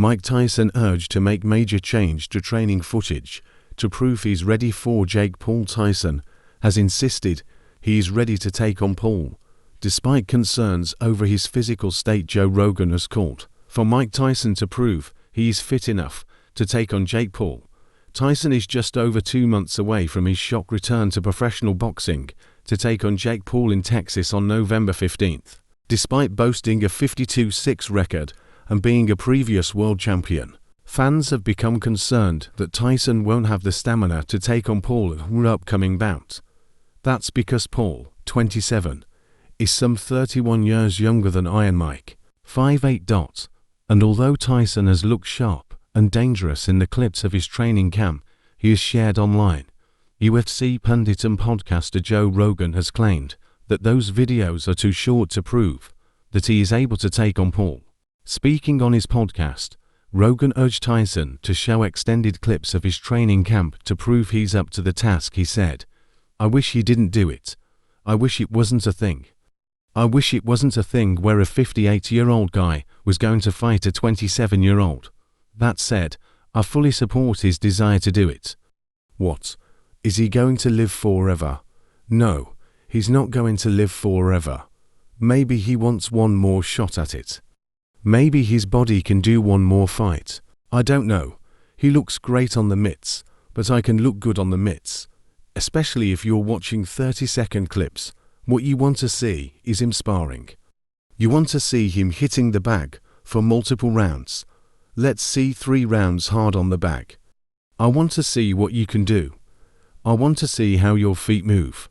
Mike Tyson urged to make major change to training footage to prove he's ready for Jake Paul. Tyson has insisted he is ready to take on Paul, despite concerns over his physical state. Joe Rogan has called for Mike Tyson to prove he is fit enough to take on Jake Paul. Tyson is just over 2 months away from his shock return to professional boxing to take on Jake Paul in Texas on November 15th. Despite boasting a 52-6 record and being a previous world champion, fans have become concerned that Tyson won't have the stamina to take on Paul in the upcoming bout. That's because Paul, 27, is some 31 years younger than Iron Mike, 5'8". And although Tyson has looked sharp and dangerous in the clips of his training camp he has shared online, UFC pundit and podcaster Joe Rogan has claimed that those videos are too short to prove that he is able to take on Paul. Speaking on his podcast, Rogan urged Tyson to show extended clips of his training camp to prove he's up to the task. He said, "I wish he didn't do it. I wish it wasn't a thing. I wish it wasn't a thing where a 58-year-old guy was going to fight a 27-year-old. That said, I fully support his desire to do it." What? Is he going to live forever? No, he's not going to live forever. Maybe he wants one more shot at it. Maybe his body can do one more fight. I don't know. He looks great on the mitts, but I can look good on the mitts. Especially if you're watching 30-second clips, what you want to see is him sparring. You want to see him hitting the bag for multiple rounds. Let's see 3 rounds hard on the bag. I want to see what you can do. I want to see how your feet move.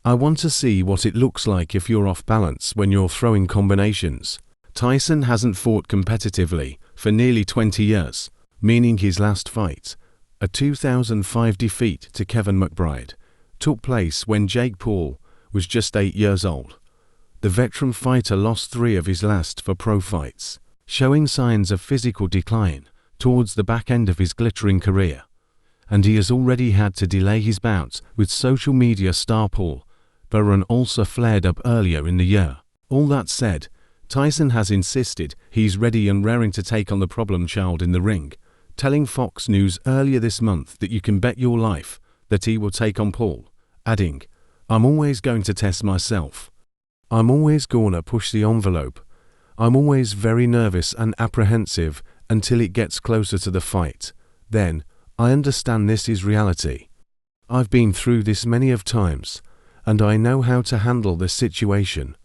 I want to see what it looks like if you're off balance when you're throwing combinations. Tyson hasn't fought competitively for nearly 20 years, meaning his last fight, a 2005 defeat to Kevin McBride, took place when Jake Paul was just 8 years old. The veteran fighter lost 3 of his last 4 pro fights, showing signs of physical decline towards the back end of his glittering career, and he has already had to delay his bouts with social media star Paul, but an ulcer flared up earlier in the year. All that said, Tyson has insisted he's ready and raring to take on the problem child in the ring, telling Fox News earlier this month that you can bet your life that he will take on Paul, adding, "I'm always going to test myself. I'm always gonna push the envelope. I'm always very nervous and apprehensive until it gets closer to the fight. Then, I understand this is reality. I've been through this many of times, and I know how to handle the situation.